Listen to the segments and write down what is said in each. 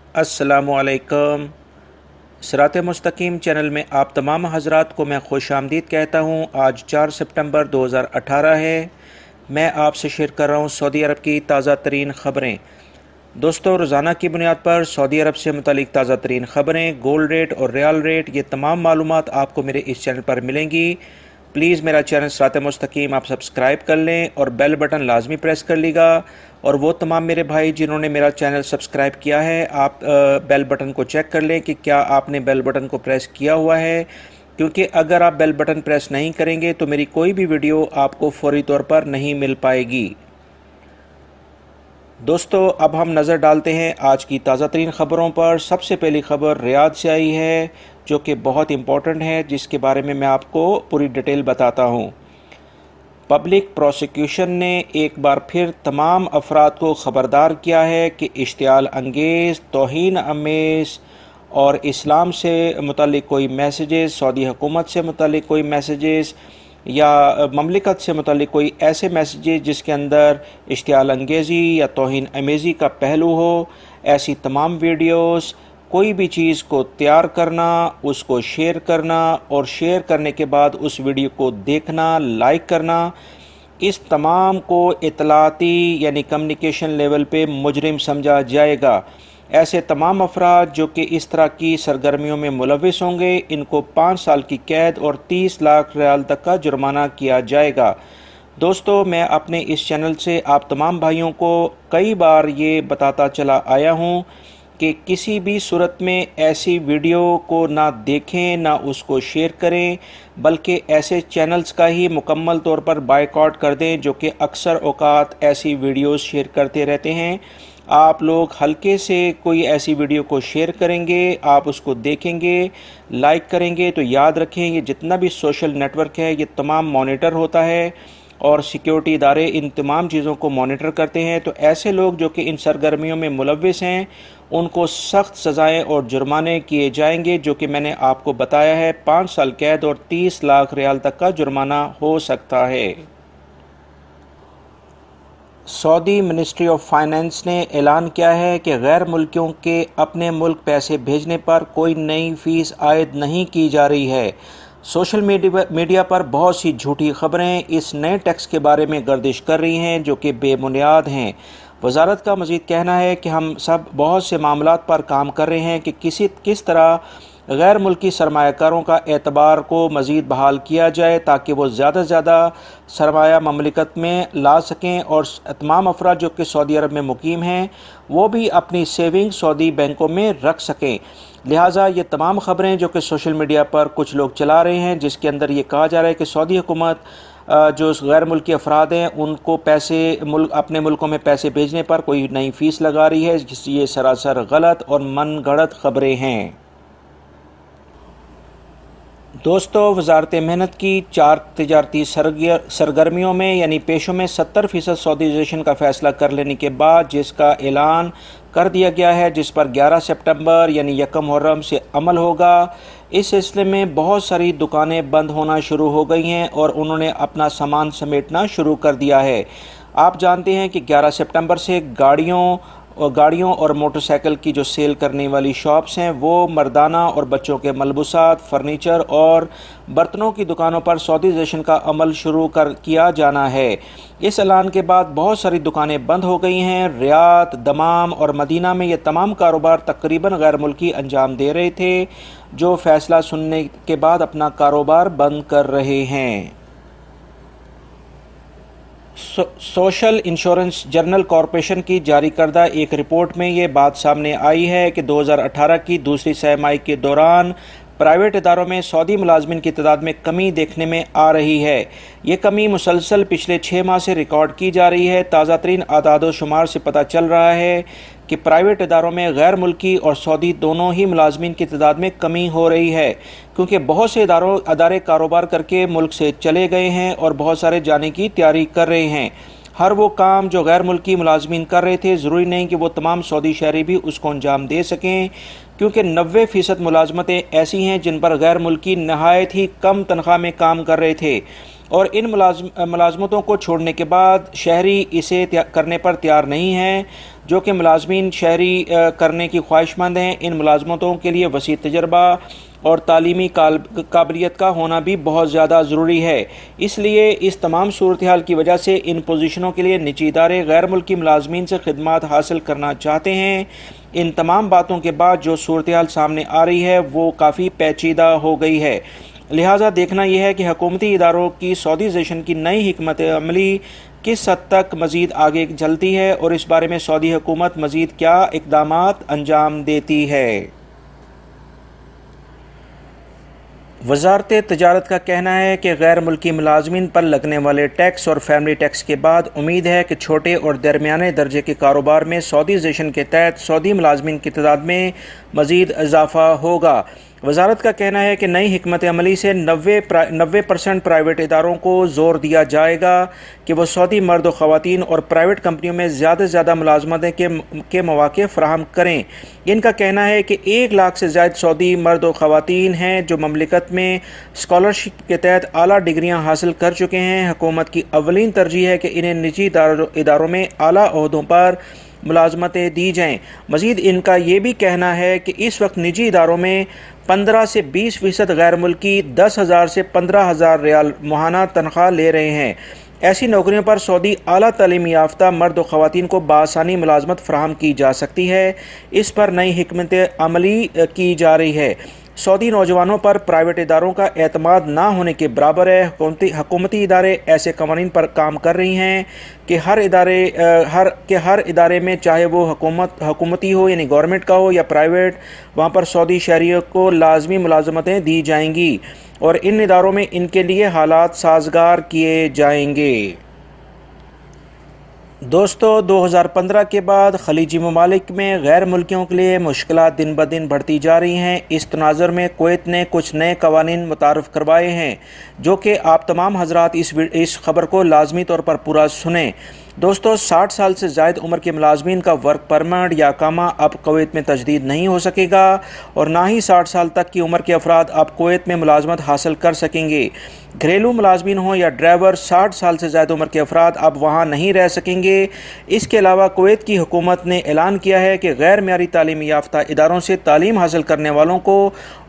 अस्सलामुअलैकुम। सिरात मुस्तकीम चैनल में आप तमाम हज़रात को मैं खुश आमदीद कहता हूँ। आज 4 सितंबर 2018 है। मैं आपसे शेयर कर रहा हूँ सऊदी अरब की ताज़ा तरीन ख़बरें। दोस्तों, रोज़ाना की बुनियाद पर सऊदी अरब से मुतालिक ताज़ा तरीन ख़बरें, गोल्ड रेट और रियाल रेट, ये तमाम मालूमात आपको मेरे इस चैनल पर मिलेंगी। प्लीज़ मेरा चैनल सिरात मुस्तकीम आप सब्सक्राइब कर लें और बेल बटन लाजमी प्रेस कर लीजिएगा। और वो तमाम मेरे भाई जिन्होंने मेरा चैनल सब्सक्राइब किया है, आप बेल बटन को चेक कर लें कि क्या आपने बेल बटन को प्रेस किया हुआ है, क्योंकि अगर आप बेल बटन प्रेस नहीं करेंगे तो मेरी कोई भी वीडियो आपको फौरी तौर पर नहीं मिल पाएगी। दोस्तों, अब हम नज़र डालते हैं आज की ताज़ा तरीन ख़बरों पर। सबसे पहली ख़बर रियाद से आई है, जो कि बहुत इम्पोर्टेंट है, जिसके बारे में मैं आपको पूरी डिटेल बताता हूँ। पब्लिक प्रोसिक्यूशन ने एक बार फिर तमाम अफराद को ख़बरदार किया है कि इश्तियाल अंगेज़, तौहीन आमेज़ और इस्लाम से मुतालिक कोई मैसेजेस, सऊदी हुकूमत से मुतालिक कोई मैसेजेस या ममलिकत से मुतालिक कोई ऐसे मैसेजेस जिसके अंदर इश्तियाल अंगेज़ी या तौहीन आमेज़ी का पहलू हो, ऐसी तमाम वीडियोस, कोई भी चीज़ को तैयार करना, उसको शेयर करना और शेयर करने के बाद उस वीडियो को देखना, लाइक करना, इस तमाम को इतलाती यानी कम्युनिकेशन लेवल पे मुजरिम समझा जाएगा। ऐसे तमाम अफराद जो कि इस तरह की सरगर्मियों में मुलविस होंगे, इनको 5 साल की कैद और 30 लाख रियाल तक का जुर्माना किया जाएगा। दोस्तों, मैं अपने इस चैनल से आप तमाम भाइयों को कई बार ये बताता चला आया हूँ कि किसी भी सूरत में ऐसी वीडियो को ना देखें, ना उसको शेयर करें, बल्कि ऐसे चैनल्स का ही मुकम्मल तौर पर बायकॉट कर दें जो कि अक्सर औकात ऐसी वीडियोस शेयर करते रहते हैं। आप लोग हल्के से कोई ऐसी वीडियो को शेयर करेंगे, आप उसको देखेंगे, लाइक करेंगे, तो याद रखें ये जितना भी सोशल नेटवर्क है ये तमाम मॉनिटर होता है और सिक्योरिटी इदारे इन तमाम चीज़ों को मॉनिटर करते हैं। तो ऐसे लोग जो कि इन सरगर्मियों में मुलविस हैं, उनको सख्त सज़ाएँ और जुर्माने किए जाएंगे, जो कि मैंने आपको बताया है 5 साल कैद और 30 लाख रियाल तक का जुर्माना हो सकता है। सऊदी मिनिस्ट्री ऑफ फाइनेंस ने ऐलान किया है कि गैर मुल्कियों के अपने मुल्क पैसे भेजने पर कोई नई फ़ीस आयद नहीं की जा रही है। सोशल मीडिया पर बहुत सी झूठी खबरें इस नए टैक्स के बारे में गर्दिश कर रही हैं, जो कि बेबुनियाद हैं। वजारत का मज़ीद कहना है कि हम सब बहुत से मामलात पर काम कर रहे हैं कि किस तरह गैर मुल्की सरमायाकारों का एतबार को मज़ीद बहाल किया जाए, ताकि वो ज़्यादा से ज़्यादा सरमाया ममलिकत में ला सकें और तमाम अफराद जो कि सऊदी अरब में मुकीम हैं वो भी अपनी सेविंग सऊदी बैंकों में रख सकें। लिहाजा ये तमाम ख़बरें जो कि सोशल मीडिया पर कुछ लोग चला रहे हैं, जिसके अंदर ये कहा जा रहा है कि सऊदी हुकूमत जो गैर मुल्की अफराद हैं उनको अपने मुल्कों में पैसे भेजने पर कोई नई फ़ीस लगा रही है, ये सरासर गलत और मन गढ़ंत ख़बरें हैं। दोस्तों, वजारत मेहनत की 4 तिजारती सरगर्मियों में यानी पेशों में 70% सऊदीज़ेशन का फ़ैसला कर लेने के बाद जिसका ऐलान कर दिया गया है, जिस पर 11 सितंबर यानी यकम मुहर्रम से अमल होगा, इस सिलसिले में बहुत सारी दुकानें बंद होना शुरू हो गई हैं और उन्होंने अपना सामान समेटना शुरू कर दिया है। आप जानते हैं कि 11 सितंबर से गाड़ियों और मोटरसाइकिल की जो सेल करने वाली शॉप्स हैं वो मर्दाना और बच्चों के मलबूसात, फर्नीचर और बर्तनों की दुकानों पर सऊदीज़ेशन का अमल शुरू किया जाना है। इस ऐलान के बाद बहुत सारी दुकानें बंद हो गई हैं। रियाद, दमाम और मदीना में ये तमाम कारोबार तकरीबन गैर मुल्की अंजाम दे रहे थे, जो फ़ैसला सुनने के बाद अपना कारोबार बंद कर रहे हैं। सोशल इंश्योरेंस जर्नल कॉरपोरेशन की जारी करदा एक रिपोर्ट में ये बात सामने आई है कि 2018 की दूसरी छमाही के दौरान प्राइवेट इदारों में सऊदी मुलाजमिन की तादाद में कमी देखने में आ रही है। ये कमी मुसलसल पिछले 6 माह से रिकॉर्ड की जा रही है। ताज़ा तरीन आदाद शुमार से पता चल रहा है कि प्राइवेट इदारों में गैर मुल्की और सऊदी दोनों ही मुलाजमिन की तादाद में कमी हो रही है, क्योंकि बहुत से अदारे कारोबार करके मुल्क से चले गए हैं और बहुत सारे जाने की तैयारी कर रहे हैं। हर वो काम जो गैर मुल्की मुलाजमीन कर रहे थे, ज़रूरी नहीं कि वो तमाम सऊदी शहरी भी उसको अंजाम दे सकें, क्योंकि 90% मुलाजमतें ऐसी हैं जिन पर गैर मुल्की नहायत ही कम तनख्वाह में काम कर रहे थे और इन मुलाजमतों को छोड़ने के बाद शहरी इसे करने पर तैयार नहीं हैं। जो कि मुलाजमीन शहरी करने की ख्वाहिशमंद हैं। इन मुलाजमतों के लिए वसी तजर्बा और तालीमी काबिलियत का होना भी बहुत ज़्यादा ज़रूरी है। इसलिए इस तमाम सूरत हाल की वजह से इन पोजीशनों के लिए निजी इदारे गैर मुल्की मुलाजमीन से खिदमात हासिल करना चाहते हैं। इन तमाम बातों के बाद जो सूरत हाल सामने आ रही है वो काफ़ी पेचीदा हो गई है। लिहाजा देखना यह है कि हुकूमती इदारों की सऊदीज़ेशन की नई हिकमत अमली किस हद तक मज़ीद आगे चलती है और इस बारे में सऊदी हुकूमत मज़ीद क्या इक़दामात अंजाम देती है। वज़ारत तजारत का कहना है कि गैर मुल्की मुलाजमीन पर लगने वाले टैक्स और फैमिली टैक्स के बाद उम्मीद है कि छोटे और दरमियाने दर्जे के कारोबार में सऊदीज़ेशन के तहत सऊदी मुलाजमीन की तादाद में मज़ीद इजाफ़ा होगा। वज़ारत का कहना है कि नई हिकमत अमली से 90% प्राइवेट इदारों को ज़ोर दिया जाएगा कि वह सऊदी मर्द व ख़वातीन और प्राइवेट कंपनियों में ज़्यादा से ज़्यादा मुलाजमत के मौक़े फ़राहम करें। इनका कहना है कि 1 लाख से ज़्यादा सऊदी मर्द व ख़वातीन हैं जो ममलिकत में स्कॉलरशिप के तहत आला डिग्रियाँ हासिल कर चुके हैं। हुकूमत की अवलीन तरजीह है कि इन्हें निजी इदारों में आला ओहदों पर मुलाजमतें दी जाएँ। मज़ीद इनका ये भी कहना है कि इस वक्त निजी इदारों में 15 से 20% गैर मुल्की 10,000 से 15,000 रियाल माहाना तनख्वाह ले रहे हैं। ऐसी नौकरियों पर सऊदी आला तालीम याफ्ता मर्द व ख़वातीन को बासानी मुलाजमत फ़राहम की जा सकती है। इस पर नई हिकमत अमली की जा रही है। सऊदी नौजवानों पर प्राइवेट इदारों का एतमाद ना होने के बराबर है। हुकूमती इदारे ऐसे कवानीन पर काम कर रही हैं कि हर इदारे में, चाहे वो हुकूमती हो यानी गवर्नमेंट का हो या प्राइवेट, वहाँ पर सऊदी शहरियों को लाजमी मुलाजमतें दी जाएंगी और इन इदारों में इनके लिए हालात साजगार किए जाएंगे। दोस्तों, 2015 के बाद खलीजी ममालिक में गैर मुल्कियों के लिए मुश्किलात दिन ब दिन बढ़ती जा रही हैं। इस तनाज़ुर में कुवैत ने कुछ नए कवानीन मुतारफ़ करवाए हैं जो कि आप तमाम हज़रात इस ख़बर को लाजमी तौर पर पूरा सुनें। दोस्तों, 60 साल से ज़ायद उम्र के मुलाजमीन का वर्क परमिट या अकामा अब कुवैत में तजदीद नहीं हो सकेगा और ना ही 60 साल तक की उम्र के अफराद अब कुवैत में मुलाजमत हासिल कर सकेंगे। घरेलू मुलाजमीन हों या ड्राइवर, 60 साल से ज़्यादा उम्र के अफराद अब वहाँ नहीं रह सकेंगे। इसके अलावा कुवैत की हुकूमत ने ऐलान किया है कि गैर मियारी तालीम याफ्ता इदारों से तालीम हासिल करने वालों को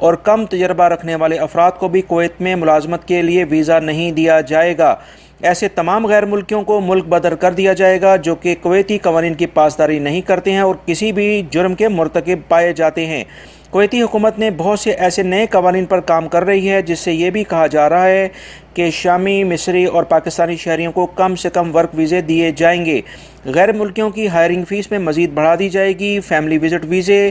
और कम तजर्बा रखने वाले अफराद को भी कुवैत में मुलाजमत के लिए वीज़ा नहीं दिया जाएगा। ऐसे तमाम गैर मुल्कियों को मुल्क बदर कर दिया जाएगा जो कि कुवैती कवानीन की पासदारी नहीं करते हैं और किसी भी जुर्म के मुर्तकिब पाए जाते हैं। कुवैती हुकूमत ने बहुत से ऐसे नए कवानीन पर काम कर रही है जिससे ये भी कहा जा रहा है कि शामी, मिस्री और पाकिस्तानी शहरियों को कम से कम वर्क वीज़े दिए जाएंगे। गैर मुल्कियों की हायरिंग फ़ीस में मज़ीद बढ़ा दी जाएगी। फैमिली विज़िट वीज़े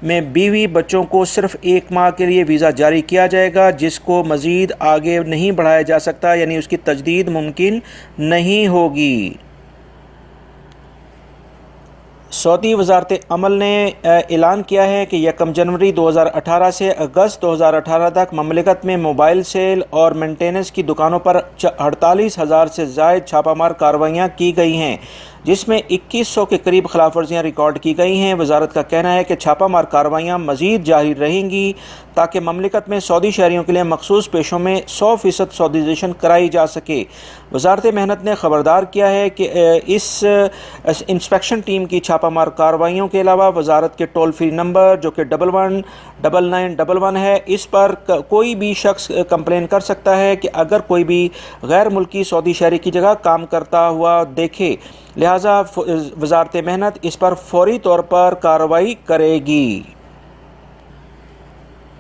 में बीवी बच्चों को सिर्फ 1 माह के लिए वीज़ा जारी किया जाएगा जिसको मज़ीद आगे नहीं बढ़ाया जा सकता, यानी उसकी तजदीद मुमकिन नहीं होगी। सऊदी वज़ारत अमल ने ऐलान किया है कि 1 जनवरी 2018 से अगस्त 2018 तक ममलिकत में मोबाइल सेल और मेंटेनेंस की दुकानों पर 48,000 से ज़ायद छापामार कार्रवाइयाँ की गई हैं जिसमें 2100 के करीब खिलाफवर्जियाँ रिकॉर्ड की गई हैं। वज़ारत का कहना है कि छापामार कार्रवाइयाँ मज़ीद जारी रहेंगी ताकि ममलिकत में सऊदी शहरियों के लिए मखसूस पेशों में 100% सऊदीज़ेशन कराई जा सके। वज़ारत मेहनत ने ख़बरदार किया है कि इस इंस्पेक्शन टीम की छापामार कार्रवाइयों के अलावा वज़ारत के टोल फ्री नंबर जो कि 119911 है, इस पर कोई भी शख्स कंप्लेन कर सकता है कि अगर कोई भी गैर मुल्की सऊदी शहरी की जगह काम करता हुआ देखे। लिहाजा वज़ारत मेहनत इस पर फौरी तौर पर कार्रवाई करेगी।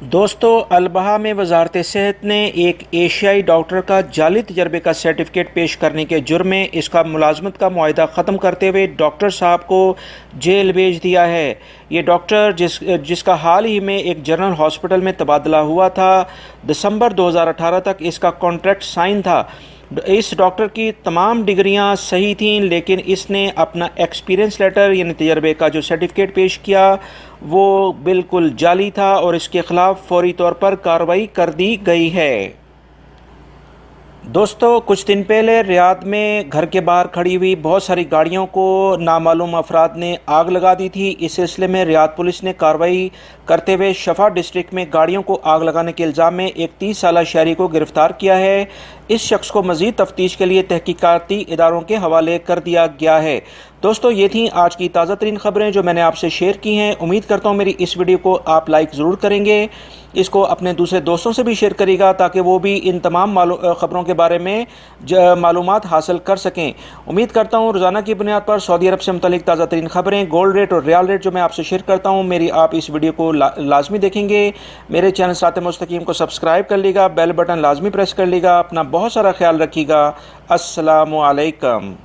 दोस्तों, अलबहा में वज़ारत सेहत ने एक एशियाई डॉक्टर का जाली तजर्बे का सर्टिफिकेट पेश करने के जुर्म में इसका मुलाजमत का मुआहदा ख़त्म करते हुए डॉक्टर साहब को जेल भेज दिया है। ये डॉक्टर जिसका हाल ही में एक जनरल हॉस्पिटल में तबादला हुआ था, दिसंबर 2018 तक इसका कॉन्ट्रैक्ट साइन था। इस डॉक्टर की तमाम डिग्रियां सही थीं लेकिन इसने अपना एक्सपीरियंस लेटर यानी तजर्बे का जो सर्टिफिकेट पेश किया वो बिल्कुल जाली था और इसके ख़िलाफ़ फौरी तौर पर कार्रवाई कर दी गई है। दोस्तों, कुछ दिन पहले रियाद में घर के बाहर खड़ी हुई बहुत सारी गाड़ियों को नामालूम अफराद ने आग लगा दी थी। इस सिलसिले में रियाद पुलिस ने कार्रवाई करते हुए शफा डिस्ट्रिक्ट में गाड़ियों को आग लगाने के इल्ज़ाम में एक 30 साला शहरी को गिरफ़्तार किया है। इस शख्स को मज़ीद तफ्तीश के लिए तहकीकाती इदारों के हवाले कर दिया गया है। दोस्तों, ये थी आज की ताज़ा तरीन ख़बरें जो मैंने आपसे शेयर की हैं। उम्मीद करता हूँ मेरी इस वीडियो को आप लाइक ज़रूर करेंगे, इसको अपने दूसरे दोस्तों से भी शेयर करेगा ताकि वो भी इन तमाम ख़बरों के बारे में मालूमात हासिल कर सकें। उम्मीद करता हूँ रोज़ाना की बुनियाद पर सऊदी अरब से मुतल्लिक ताज़ा तरीन ख़बरें, गोल्ड रेट और रियाल रेट जो मैं आपसे शेयर करता हूँ, मेरी आप इस वीडियो को लाजमी देखेंगे। मेरे चैनल सात मुस्तकीम को सब्सक्राइब कर लीजिएगा, बेल बटन लाजमी प्रेस कर लीजिएगा। अपना बहुत सारा ख्याल रखिएगा। अस्सलामु अलैकुम।